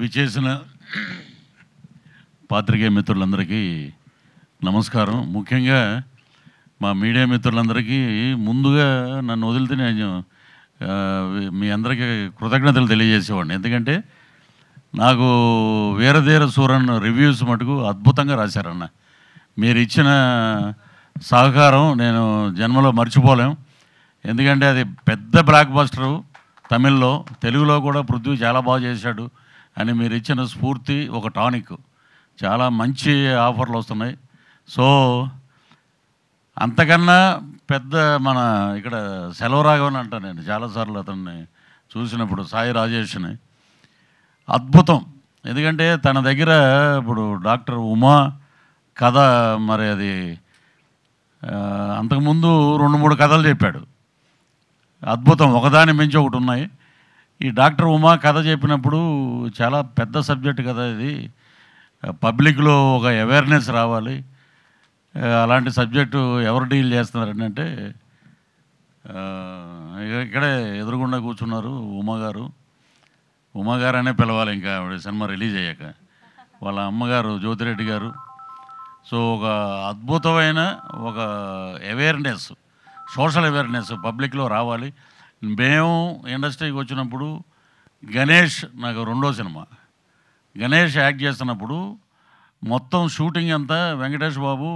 విచేసిన పాత్రికేయ మిత్రులందరికీ నమస్కారం. ముఖ్యంగా మా మీడియా మిత్రులందరికీ ముందుగా నన్ను వదిలితే నేను మీ అందరికీ కృతజ్ఞతలు తెలియజేసేవాడిని. ఎందుకంటే నాకు వీరధీర సూరన్ రివ్యూస్ మటుకు అద్భుతంగా రాశారన్న. మీరు ఇచ్చిన సహకారం నేను జన్మలో మర్చిపోలేం. ఎందుకంటే అది పెద్ద బ్లాక్ బస్టరు తమిళ్లో, తెలుగులో కూడా పృథ్వీ చాలా బాగా చేశాడు అని మీరు ఇచ్చిన స్ఫూర్తి ఒక టానిక్. చాలా మంచి ఆఫర్లు వస్తున్నాయి. సో అంతకన్నా పెద్ద మన ఇక్కడ సెలవరాఘవన్ అంట, నేను చాలాసార్లు అతన్ని చూసినప్పుడు సాయి రాజేష్ని అద్భుతం. ఎందుకంటే తన దగ్గర ఇప్పుడు డాక్టర్ ఉమా కథ, మరి అది అంతకుముందు 2-3 కథలు చెప్పాడు. అద్భుతం, ఒకదాని మించి ఒకటి ఉన్నాయి. ఈ డాక్టర్ ఉమా కథ చెప్పినప్పుడు చాలా పెద్ద సబ్జెక్ట్ కదా ఇది, పబ్లిక్లో ఒక అవేర్నెస్ రావాలి. అలాంటి సబ్జెక్టు ఎవరు డీల్ చేస్తున్నారని అంటే ఇక్కడే ఎదురుగుండా కూర్చున్నారు ఉమాగారు అనే పిలవాలి, ఇంకా ఆవిడ సినిమా రిలీజ్ అయ్యాక. వాళ్ళ అమ్మగారు జ్యోతిరెడ్డి గారు. సో ఒక అద్భుతమైన ఒక అవేర్నెస్, సోషల్ అవేర్నెస్ పబ్లిక్లో రావాలి. మేము ఇండస్ట్రీకి వచ్చినప్పుడు గణేష్, నాకు 2వ సినిమా గణేష్ యాక్ట్ చేస్తున్నప్పుడు మొత్తం షూటింగ్ అంతా వెంకటేష్ బాబు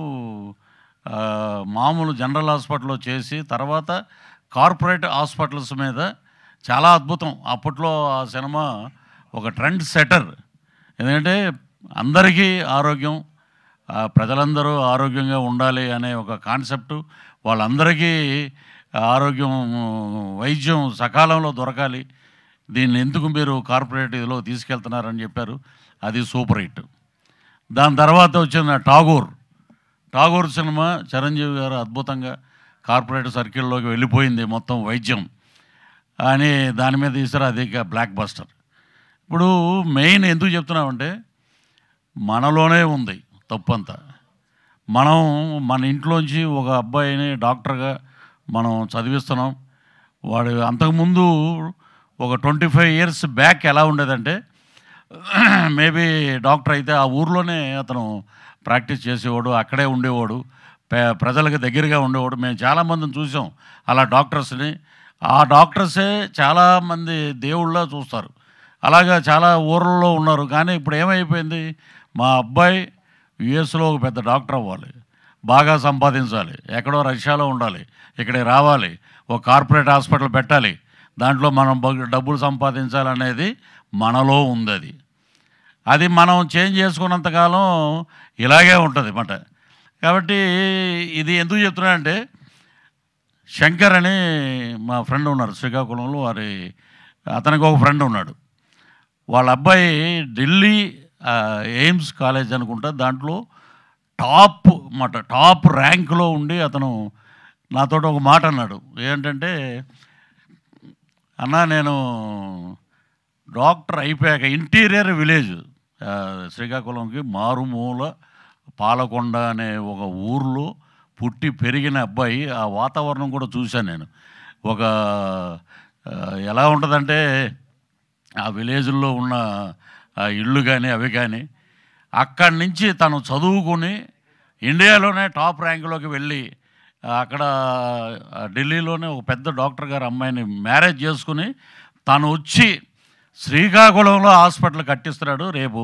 మామూలు జనరల్ హాస్పిటల్లో చేసి తర్వాత కార్పొరేట్ హాస్పిటల్స్ మీద చాలా అద్భుతం. అప్పట్లో ఆ సినిమా ఒక ట్రెండ్ సెటర్. ఎందుకంటే అందరికీ ఆరోగ్యం, ప్రజలందరూ ఆరోగ్యంగా ఉండాలి అనే ఒక కాన్సెప్టు, వాళ్ళందరికీ ఆరోగ్యం వైద్యం సకాలంలో దొరకాలి, దీన్ని ఎందుకు మీరు కార్పొరేట్ ఇదిలో తీసుకెళ్తున్నారని చెప్పారు. అది సూపర్ హిట్. దాని తర్వాత వచ్చిన ఠాగూర్ సినిమా చిరంజీవి గారు అద్భుతంగా కార్పొరేట్ సర్కిల్లోకి వెళ్ళిపోయింది మొత్తం వైద్యం అని దాని మీద తీసారు. అది బ్లాక్ బస్టర్. ఇప్పుడు మెయిన్ ఎందుకు చెప్తున్నామంటే మనలోనే ఉంది తప్పంతా. మనం మన ఇంట్లోంచి ఒక అబ్బాయిని డాక్టర్గా మనం చదివిస్తున్నాం. వాడు అంతకుముందు ఒక 25 years బ్యాక్ ఎలా ఉండేదంటే మేబీ డాక్టర్ అయితే ఆ ఊర్లోనే అతను ప్రాక్టీస్ చేసేవాడు, అక్కడే ఉండేవాడు, ప్రజలకు దగ్గరగా ఉండేవాడు. మేము చాలామందిని చూసాం అలా డాక్టర్స్ని. ఆ డాక్టర్సే చాలామంది దేవుళ్ళ చూస్తారు. అలాగా చాలా ఊర్లలో ఉన్నారు. కానీ ఇప్పుడు ఏమైపోయింది, మా అబ్బాయి యుఎస్లో ఒక పెద్ద డాక్టర్ అవ్వాలి, బాగా సంపాదించాలి, ఎక్కడో రష్యాలో ఉండాలి, ఇక్కడికి రావాలి, ఒక కార్పొరేట్ హాస్పిటల్ పెట్టాలి, దాంట్లో మనం డబ్బులు సంపాదించాలనేది మనలో ఉంది. అది మనం చేంజ్ చేసుకున్నంతకాలం ఇలాగే ఉంటుంది అన్నమాట. కాబట్టి ఇది ఎందుకు చెప్తున్నానంటే శంకర్ అని మా ఫ్రెండ్ ఉన్నారు శ్రీకాకుళంలో, అతనికి ఒక ఫ్రెండ్ ఉన్నాడు. వాళ్ళ అబ్బాయి ఢిల్లీ ఎయిమ్స్ కాలేజ్ అనుకుంటా, దాంట్లో టాప్ ర్యాంకులో ఉండి అతను నాతో ఒక మాట అన్నాడు. ఏంటంటే, అన్నా నేను డాక్టర్ అయిపోయాక ఇంటీరియర్ విలేజ్ శ్రీకాకుళంకి మారుమూల పాలకొండ అనే ఒక ఊర్లో పుట్టి పెరిగిన అబ్బాయి. ఆ వాతావరణం కూడా చూశాను నేను. ఒక ఎలా ఉంటుందంటే ఆ విలేజ్లో ఉన్న ఆ ఇళ్ళు కానీ అవి కానీ, అక్కడి నుంచి తను చదువుకుని ఇండియాలోనే టాప్ ర్యాంకులోకి వెళ్ళి అక్కడ ఢిల్లీలోనే ఒక పెద్ద డాక్టర్ గారు అమ్మాయిని మ్యారేజ్ చేసుకుని తను వచ్చి శ్రీకాకుళంలో హాస్పిటల్ కట్టిస్తున్నాడు. రేపు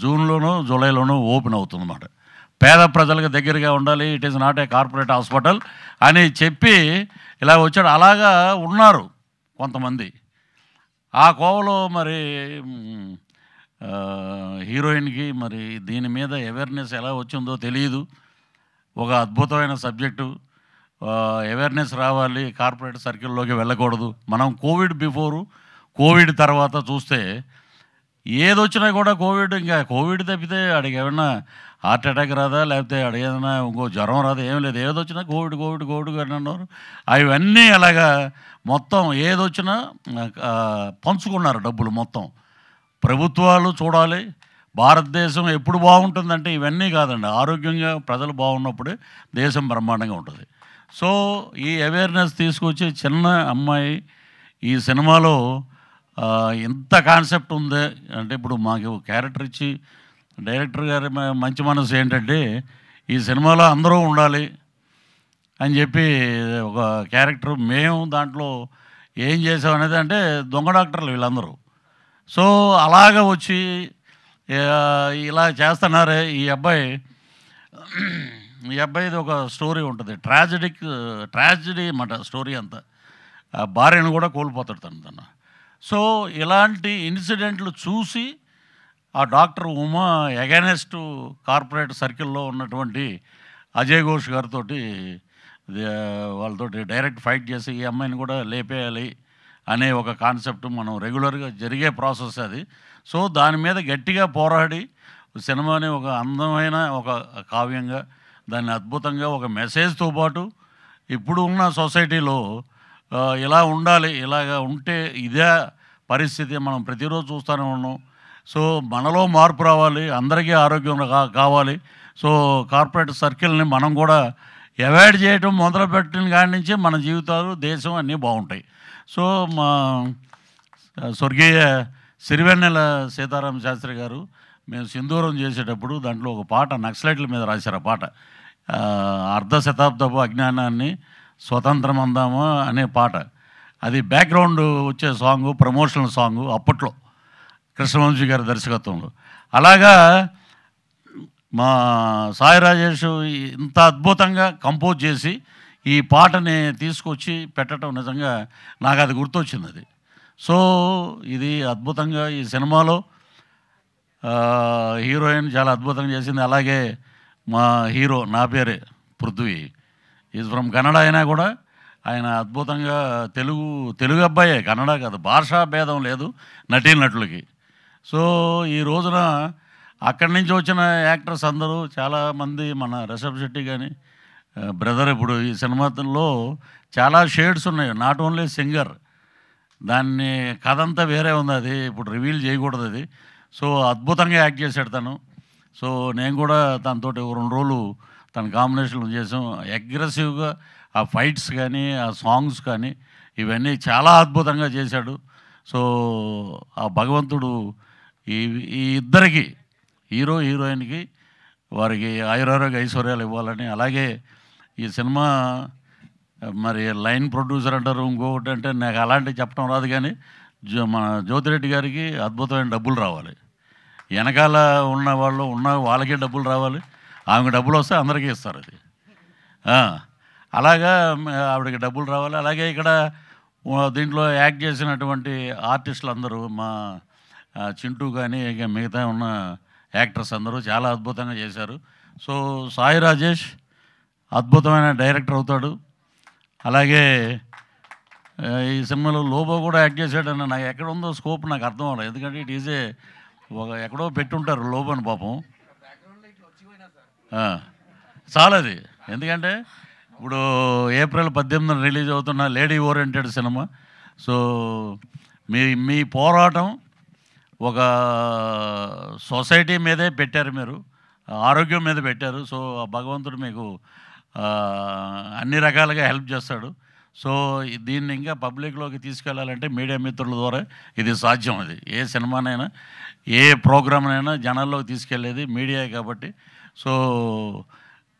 జూన్లోనో జూలైలోనో ఓపెన్ అవుతుందన్నమాట. పేద ప్రజలకు దగ్గరగా ఉండాలి, it is not a corporate hospital అని చెప్పి ఇలా వచ్చాడు. అలాగా ఉన్నారు కొంతమంది. ఆ కోవలో మరి హీరోయిన్కి మరి దీని మీద అవేర్నెస్ ఎలా వచ్చిందో తెలియదు. ఒక అద్భుతమైన సబ్జెక్టు, అవేర్నెస్ రావాలి, కార్పొరేట్ సర్కిల్లోకి వెళ్ళకూడదు. మనం కోవిడ్ బిఫోరు, కోవిడ్ తర్వాత చూస్తే ఏదొచ్చినా కూడా ఇంకా కోవిడ్ తప్పితే అడిగి ఏమన్నా హార్ట్ అటాక్ రాదా, లేకపోతే అడిగేదన్నా ఇంకో జ్వరం రాదా, ఏం లేదు. ఏదొచ్చినా కోవిడ్ అని అన్నారు. అవన్నీ అలాగా మొత్తం ఏదొచ్చినా పంచుకున్నారు డబ్బులు మొత్తం. ప్రభుత్వాలు చూడాలి, భారతదేశం ఎప్పుడు బాగుంటుందంటే ఇవన్నీ కాదండి, ఆరోగ్యంగా ప్రజలు బాగున్నప్పుడే దేశం బ్రహ్మాండంగా ఉంటుంది. సో ఈ అవేర్నెస్ తీసుకొచ్చి చిన్న అమ్మాయి ఈ సినిమాలో ఇంత కాన్సెప్ట్ ఉంది అంటే ఇప్పుడు మాకు క్యారెక్టర్ ఇచ్చి డైరెక్టర్ గారి మంచి మనసు ఏంటంటే ఈ సినిమాలో అందరూ ఉండాలి అని చెప్పి ఒక క్యారెక్టర్ మేము దాంట్లో ఏం చేసామనేది అంటే దొంగ డాక్టర్లు వీళ్ళందరూ. సో అలాగ వచ్చి ఇలా చేస్తున్నారే ఈ అబ్బాయిది ఒక స్టోరీ ఉంటుంది, ట్రాజడీ అన్నమాట స్టోరీ అంతా. భార్యను కూడా కోల్పోతాడు తన. సో ఇలాంటి ఇన్సిడెంట్లు చూసి ఆ డాక్టర్ ఉమా ఎగైనెస్ట్ కార్పొరేట్ సర్కిల్లో ఉన్నటువంటి అజయ్ ఘోష్ గారితో వాళ్ళతోటి డైరెక్ట్ ఫైట్ చేసి ఈ అమ్మాయిని కూడా లేపేయాలి అనే ఒక కాన్సెప్ట్ మనం రెగ్యులర్గా జరిగే ప్రాసెస్ అది. సో దాని మీద గట్టిగా పోరాడి సినిమాని ఒక అందమైన ఒక కావ్యంగా దాన్ని అద్భుతంగా ఒక మెసేజ్తో పాటు ఇప్పుడు ఉన్న సొసైటీలో ఇలా ఉండాలి, ఇలాగ ఉంటే ఇదే పరిస్థితి మనం ప్రతిరోజు చూస్తూనే ఉన్నాం. సో మనలో మార్పు రావాలి, అందరికీ ఆరోగ్యం కావాలి. సో కార్పొరేట్ సర్కిల్ని మనం కూడా అవాయిడ్ చేయడం మొదలుపెట్టిన కాడి నుంచి మన జీవితాలు దేశం అన్నీ బాగుంటాయి. సో మా స్వర్గీయ సిరివెన్నెల సీతారామ శాస్త్రి గారు మేము సింధూరం చేసేటప్పుడు దాంట్లో ఒక పాట నక్సలైట్ల మీద రాశారు. ఆ పాట అర్ధ శతాబ్దపు అజ్ఞానాన్ని స్వతంత్రం అందాము అనే పాట. అది బ్యాక్గ్రౌండ్ వచ్చే సాంగు, ప్రమోషనల్ సాంగు అప్పట్లో కృష్ణవంశీ గారి దర్శకత్వంలో. అలాగా మా సాయి రాజేష్ ఇంత అద్భుతంగా కంపోజ్ చేసి ఈ పాటని తీసుకొచ్చి పెట్టడం నిజంగా నాకు అది గుర్తొచ్చింది అది. సో ఇది అద్భుతంగా ఈ సినిమాలో హీరోయిన్ చాలా అద్భుతంగా చేసింది. అలాగే మా హీరో నా పేరే పృథ్వీ ఈజ్ ఫ్రమ్ కన్నడ అయినా కూడా ఆయన అద్భుతంగా తెలుగు అబ్బాయే, కన్నడ కాదు, భాషా భేదం లేదు నటీనటులకి. సో ఈ రోజున అక్కడి నుంచి వచ్చిన యాక్టర్స్ అందరూ చాలామంది, మన రిషబ్ శెట్టి కానీ బ్రదర్, ఇప్పుడు ఈ సినిమాలో చాలా షేడ్స్ ఉన్నాయి, నాట్ ఓన్లీ సింగర్, దాన్ని కథ అంతా వేరే ఉంది, అది ఇప్పుడు రివీల్ చేయకూడదు అది. సో అద్భుతంగా యాక్ట్ చేశాడు తను. సో నేను కూడా తనతో 2 రోజులు తన కాంబినేషన్లు చేసాం. అగ్రెసివ్గా ఆ ఫైట్స్ కానీ ఆ సాంగ్స్ కానీ ఇవన్నీ చాలా అద్భుతంగా చేశాడు. సో ఆ భగవంతుడు ఈ ఇద్దరికి హీరోయిన్కి వారికి ఆయురారోగ్య ఐశ్వర్యాలు ఇవ్వాలని, అలాగే ఈ సినిమా మరి లైన్ ప్రొడ్యూసర్ అంటారు, ఇంకొకటి అంటే నాకు అలాంటివి చెప్పడం రాదు, కానీ మన జ్యోతిరెడ్డి గారికి అద్భుతమైన డబ్బులు రావాలి, వెనకాల ఉన్న వాళ్ళకే డబ్బులు రావాలి, ఆమెకు డబ్బులు వస్తే అందరికీ ఇస్తారు అది. అలాగా ఆవిడకి డబ్బులు రావాలి. అలాగే ఇక్కడ దీంట్లో యాక్ట్ చేసినటువంటి ఆర్టిస్టులు అందరూ, మా చింటూ కానీ ఇక మిగతా ఉన్న యాక్టర్స్ అందరూ చాలా అద్భుతంగా చేశారు. సో సాయి రాజేష్ అద్భుతమైన డైరెక్టర్ అవుతాడు. అలాగే ఈ సినిమాలో లోబో కూడా యాక్ట్ చేశాడని నాకు ఎక్కడ ఉందో స్కోప్ నాకు అర్థం అవ్వలేదు, ఎందుకంటే ఇట్ ఈజే ఎక్కడో పెట్టుంటారు లోబోని పాపం. చాలది, ఎందుకంటే ఇప్పుడు ఏప్రిల్ 18న రిలీజ్ అవుతున్న లేడీ ఓరియంటెడ్ సినిమా. సో మీ పోరాటం ఒక సొసైటీ మీదే పెట్టారు, మీరు ఆరోగ్యం మీద పెట్టారు. సో భగవంతుడు మీకు అన్ని రకాలుగా హెల్ప్ చేస్తాడు. సో దీన్ని ఇంకా పబ్లిక్లోకి తీసుకెళ్లాలంటే మీడియా మిత్రుల ద్వారా ఇది సాధ్యం. అది ఏ సినిమానైనా ఏ ప్రోగ్రామ్నైనా జనాల్లోకి తీసుకెళ్లేది మీడియా కాబట్టి. సో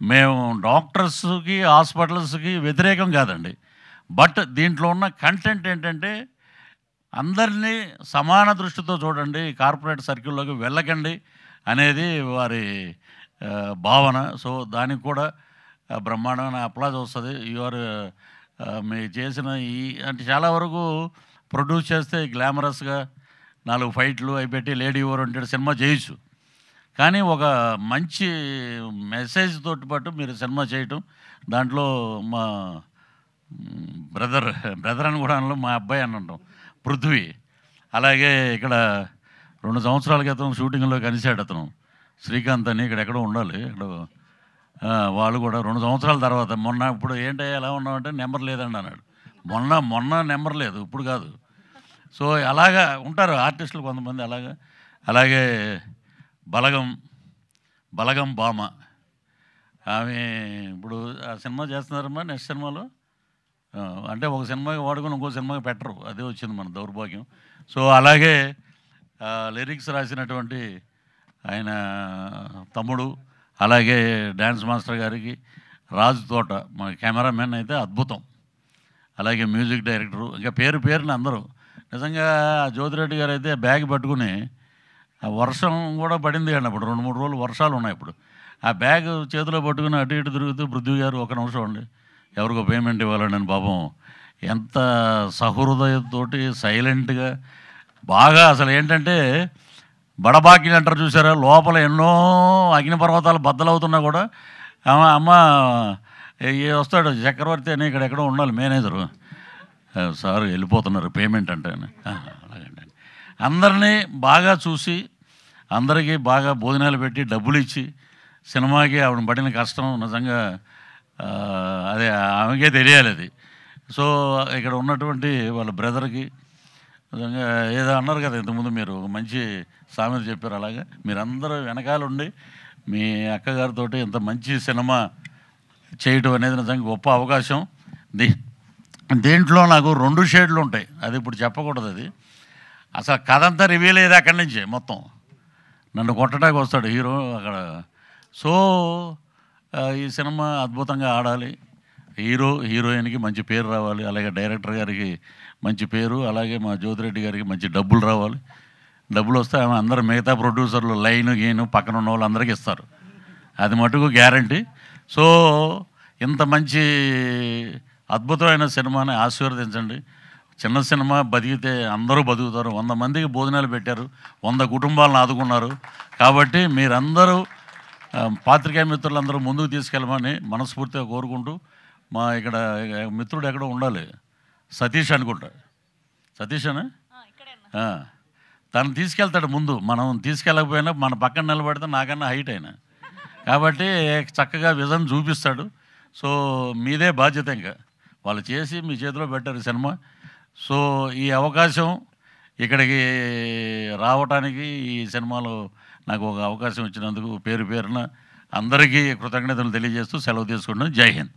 మేము డాక్టర్స్కి హాస్పిటల్స్కి వ్యతిరేకం కాదండి, బట్ దీంట్లో ఉన్న కంటెంట్ ఏంటంటే అందరినీ సమాన దృష్టితో చూడండి, కార్పొరేట్ సర్కిల్లోకి వెళ్ళకండి అనేది వారి భావన. సో దానికి కూడా బ్రహ్మాండమైన అప్లాజ్ వస్తుంది. మీరు చేసిన అంటే చాలా వరకు ప్రొడ్యూస్ చేస్తే గ్లామరస్గా 4 ఫైట్లు అవి పెట్టి లేడీ ఓరియంటెడ్ సినిమా చేయొచ్చు, కానీ ఒక మంచి మెసేజ్ తోటి పాటు మీరు సినిమా చేయటం, దాంట్లో మా బ్రదర్ అని కూడా అనలో మా అబ్బాయి అని అంటాం పృథ్వీ. అలాగే ఇక్కడ 2 సంవత్సరాల క్రితం షూటింగ్లో కలిశాడు అతను శ్రీకాంత్ అని, ఇక్కడ ఎక్కడో ఉండాలి, ఇక్కడ వాళ్ళు కూడా 2 సంవత్సరాల తర్వాత ఇప్పుడు ఏంటో ఎలా ఉన్నామంటే నెంబర్ లేదండి అన్నాడు. మొన్న నెంబర్ లేదు, ఇప్పుడు కాదు. సో అలాగా ఉంటారు ఆర్టిస్టులు కొంతమంది అలాగా. అలాగే బలగం భామ, ఆమె ఇప్పుడు ఆ సినిమా చేస్తున్నారమ్మా. నెక్స్ట్ సినిమాలో అంటే ఒక సినిమాకి వాడుకొని ఇంకో సినిమాకి పెట్టరు, అదే వచ్చింది మన దౌర్భాగ్యం. సో అలాగే లిరిక్స్ రాసినటువంటి ఆయన తమ్ముడు, అలాగే డ్యాన్స్ మాస్టర్ గారికి, రాజు తోట మన కెమెరామెన్ అయితే అద్భుతం, అలాగే మ్యూజిక్ డైరెక్టరు, ఇంకా పేరుని అందరూ నిజంగా. జ్యోతిరెడ్డి గారు అయితే బ్యాగ్ పట్టుకుని వర్షం కూడా పడింది అండి అప్పుడు, 2-3 రోజులు వర్షాలు ఉన్నాయి. ఇప్పుడు ఆ బ్యాగ్ చేతిలో పట్టుకుని అటు ఇటు తిరుగుతూ, పృథ్వీ గారు ఒక నిమిషం అండి ఎవరికో పేమెంట్ ఇవ్వాలని పాపం ఎంత సహృదయంతో సైలెంట్గా బాగా, అసలు ఏంటంటే బడబాకిలు అంటారు చూసారా, లోపల ఎన్నో అగ్నిపర్వతాలు బద్దలవుతున్నా కూడా అమ్మ వస్తాడు చక్రవర్తి అని ఇక్కడెక్కడో ఉండాలి మేనేజరు, సార్ వెళ్ళిపోతున్నారు పేమెంట్ అంటే, అలాగండి. అందరినీ బాగా చూసి అందరికీ బాగా భోజనాలు పెట్టి డబ్బులు ఇచ్చి సినిమాకి ఆవిడ పడిన కష్టం నిజంగా అదే ఆమెకే తెలియాలి అది. సో ఇక్కడ ఉన్నటువంటి వాళ్ళ బ్రదర్కి నిజంగా ఏదో అన్నారు కదా ఇంతకుముందు, మీరు మంచి సామెత చెప్పారు, అలాగా మీరందరూ వెనకాలండి మీ అక్కగారితో ఇంత మంచి సినిమా చేయటం అనేది నిజంగా గొప్ప అవకాశం. దీంట్లో నాకు 2 షేడ్లు ఉంటాయి, అది ఇప్పుడు చెప్పకూడదు. అది అసలు కథ అంతా రివీల్ అయ్యేది అక్కడి నుంచే, మొత్తం నన్ను కొట్టడానికి వస్తాడు హీరో అక్కడ. సో ఈ సినిమా అద్భుతంగా ఆడాలి, హీరోయిన్కి మంచి పేరు రావాలి, అలాగే డైరెక్టర్ గారికి మంచి పేరు, అలాగే మా జ్యోతిరెడ్డి గారికి మంచి డబ్బులు రావాలి. డబ్బులు వస్తే ఆమె అందరు మిగతా ప్రొడ్యూసర్లు లైన్ గీను పక్కన ఉన్న వాళ్ళు అందరికీ ఇస్తారు, అది మటుకు గ్యారంటీ. సో ఇంత మంచి అద్భుతమైన సినిమాని ఆశీర్వదించండి. చిన్న సినిమా బతికితే అందరూ బతుకుతారు, 100 మందికి భోజనాలు పెట్టారు, 100 కుటుంబాలను ఆదుకున్నారు. కాబట్టి మీరందరూ పాత్రికేయ మిత్రులందరూ ముందుకు తీసుకెళ్ళమని మనస్ఫూర్తిగా కోరుకుంటూ, మా ఇక్కడ మిత్రుడు ఎక్కడో ఉండాలి, సతీష్ అనుకుంటా, సతీష్ అని తను తీసుకెళ్తాడు ముందు, మనం తీసుకెళ్ళకపోయినా మన పక్కన నిలబడితే నాకన్నా హైట్ అయినా, కాబట్టి చక్కగా విజన్ చూపిస్తాడు. సో మీదే బాధ్యత, ఇంకా వాళ్ళు చేసి మీ చేతిలో పెట్టారు సినిమా. సో ఈ అవకాశం ఇక్కడికి రావటానికి, ఈ సినిమాలో నాకు ఒక అవకాశం ఇచ్చినందుకు పేరున అందరికీ కృతజ్ఞతలు తెలియజేస్తూ సెలవు తీసుకుంటున్నాను. జై హింద్.